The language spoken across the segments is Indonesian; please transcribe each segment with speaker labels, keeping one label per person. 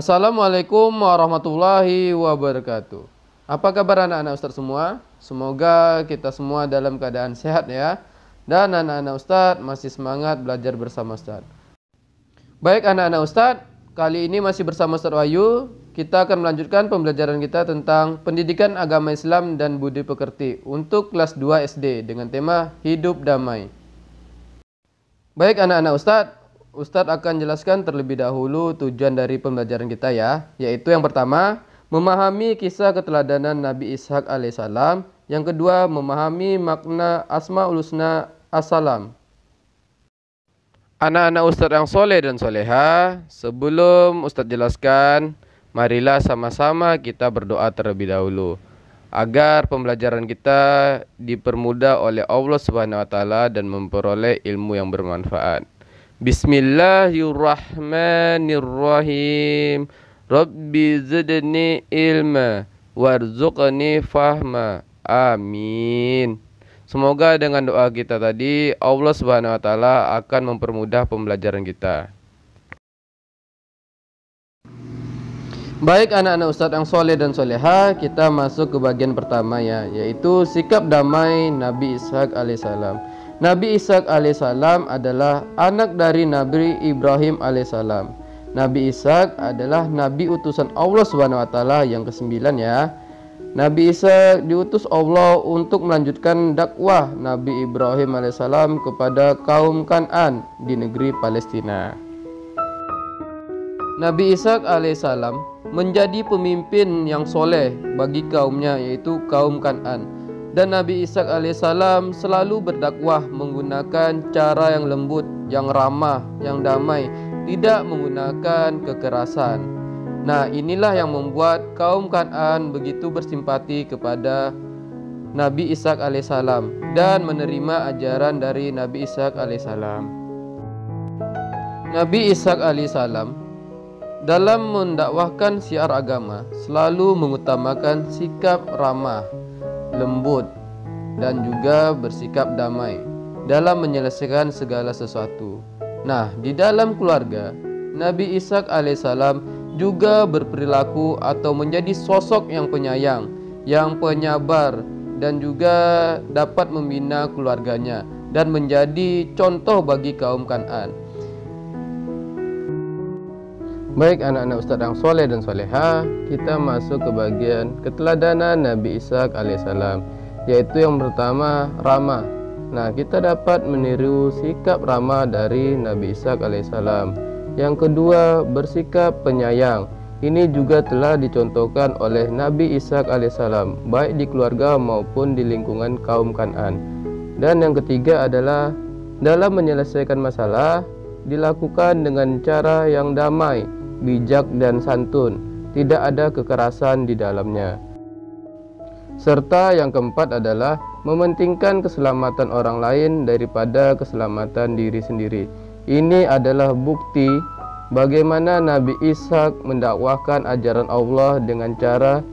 Speaker 1: Assalamualaikum warahmatullahi wabarakatuh. Apa kabar anak-anak Ustadz semua? Semoga kita semua dalam keadaan sehat ya. Dan anak-anak Ustadz masih semangat belajar bersama Ustadz. Baik anak-anak Ustadz, kali ini masih bersama Ustadz Wahyu. Kita akan melanjutkan pembelajaran kita tentang pendidikan agama Islam dan budi pekerti untuk kelas 2 SD dengan tema Hidup Damai. Baik anak-anak Ustadz akan jelaskan terlebih dahulu tujuan dari pembelajaran kita ya, yaitu yang pertama, memahami kisah keteladanan Nabi Ishak alaihissalam. Yang kedua, memahami makna Asmaul Husna as-Salam. Anak-anak Ustadz yang soleh dan soleha, sebelum Ustadz jelaskan, marilah sama-sama kita berdoa terlebih dahulu agar pembelajaran kita dipermudah oleh Allah Subhanahu wa taala dan memperoleh ilmu yang bermanfaat. Bismillahirrahmanirrahim. Rabbi zidni ilma warzuqni fahma. Amin. Semoga dengan doa kita tadi Allah Subhanahu wa taala akan mempermudah pembelajaran kita. Baik anak-anak Ustadz yang soleh dan soleha, kita masuk ke bagian pertama ya, yaitu sikap damai Nabi Ishak alaihissalam. Nabi Ishak alaihissalam adalah anak dari Nabi Ibrahim alaihissalam. Nabi Ishak adalah Nabi utusan Allah Subhanahu wa taala yang ke-9 ya. Nabi Ishak diutus Allah untuk melanjutkan dakwah Nabi Ibrahim alaihissalam kepada kaum Kan'an di negeri Palestina. Nabi Ishak alaihissalam menjadi pemimpin yang soleh bagi kaumnya, yaitu kaum Kan'an. Dan Nabi Ishak alaihissalam selalu berdakwah menggunakan cara yang lembut, yang ramah, yang damai, tidak menggunakan kekerasan. Nah, inilah yang membuat kaum Kan'an begitu bersimpati kepada Nabi Ishak alaihissalam dan menerima ajaran dari Nabi Ishak alaihissalam. Nabi Ishak alaihissalam dalam mendakwahkan syiar agama selalu mengutamakan sikap ramah, lembut, dan juga bersikap damai dalam menyelesaikan segala sesuatu. Nah, di dalam keluarga, Nabi Ishak alaihissalam juga berperilaku atau menjadi sosok yang penyayang, yang penyabar, dan juga dapat membina keluarganya dan menjadi contoh bagi kaum Kan'an. Baik anak-anak Ustadz yang soleh dan soleha, kita masuk ke bagian keteladanan Nabi Ishak alaihissalam, yaitu yang pertama, ramah. Nah, kita dapat meniru sikap ramah dari Nabi Ishak alaihissalam. Yang kedua, bersikap penyayang. Ini juga telah dicontohkan oleh Nabi Ishak alaihissalam, baik di keluarga maupun di lingkungan kaum Kan'an. Dan yang ketiga adalah dalam menyelesaikan masalah dilakukan dengan cara yang damai, bijak dan santun, tidak ada kekerasan di dalamnya. Serta yang keempat adalah mementingkan keselamatan orang lain daripada keselamatan diri sendiri. Ini adalah bukti bagaimana Nabi Ishak mendakwahkan ajaran Allah dengan cara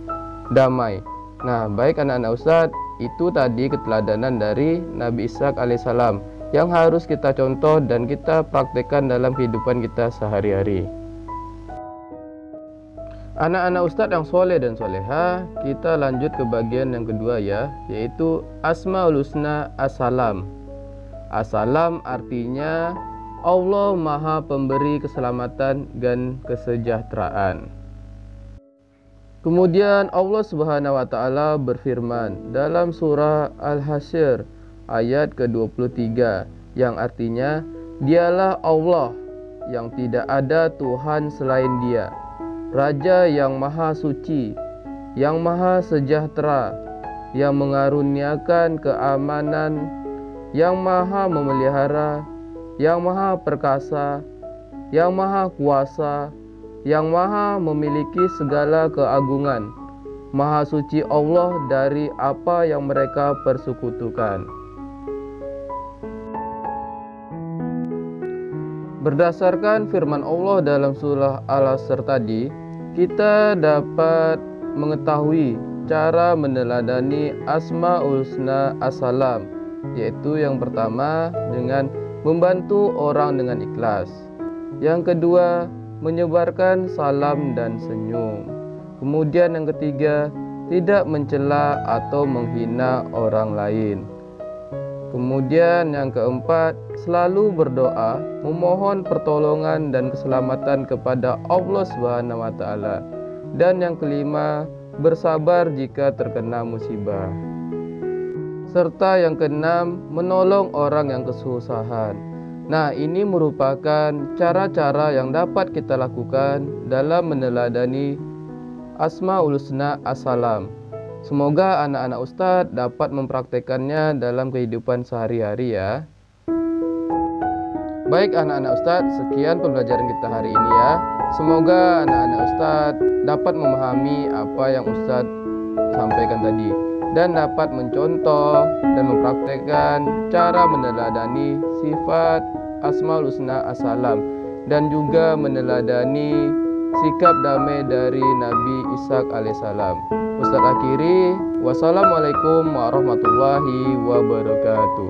Speaker 1: damai. Nah, baik anak-anak Ustadz, itu tadi keteladanan dari Nabi Ishak alaihissalam yang harus kita contoh dan kita praktekkan dalam kehidupan kita sehari-hari. Anak-anak Ustadz yang soleh dan soleha, kita lanjut ke bagian yang kedua ya, yaitu Asmaul Husna as-Salam. As-Salam artinya Allah Maha Pemberi keselamatan dan kesejahteraan. Kemudian Allah Subhanahu wa taala berfirman dalam surah Al-Hasyr ayat ke-23 yang artinya, Dialah Allah yang tidak ada Tuhan selain Dia, Raja yang maha suci, yang maha sejahtera, yang mengaruniakan keamanan, yang maha memelihara, yang maha perkasa, yang maha kuasa, yang maha memiliki segala keagungan. Maha suci Allah dari apa yang mereka persekutukan. Berdasarkan firman Allah dalam surah Al-Hasyr tadi, kita dapat mengetahui cara meneladani Asmaul Husna as-Salam, yaitu yang pertama dengan membantu orang dengan ikhlas. Yang kedua, menyebarkan salam dan senyum. Kemudian yang ketiga, tidak mencela atau menghina orang lain. Kemudian yang keempat, selalu berdoa, memohon pertolongan dan keselamatan kepada Allah Subhanahu wa taala. Dan yang kelima, bersabar jika terkena musibah. Serta yang keenam, menolong orang yang kesusahan. Nah, ini merupakan cara-cara yang dapat kita lakukan dalam meneladani Asmaul Husna As-Salam. Semoga anak-anak Ustadz dapat mempraktekannya dalam kehidupan sehari-hari ya. Baik anak-anak Ustadz, sekian pembelajaran kita hari ini ya. Semoga anak-anak Ustadz dapat memahami apa yang Ustadz sampaikan tadi dan dapat mencontoh dan mempraktekkan cara meneladani sifat Asmaul Husna As-Salam dan juga meneladani sikap damai dari Nabi Ishaq alaihissalam. Ustadz akhiri, wassalamualaikum warahmatullahi wabarakatuh.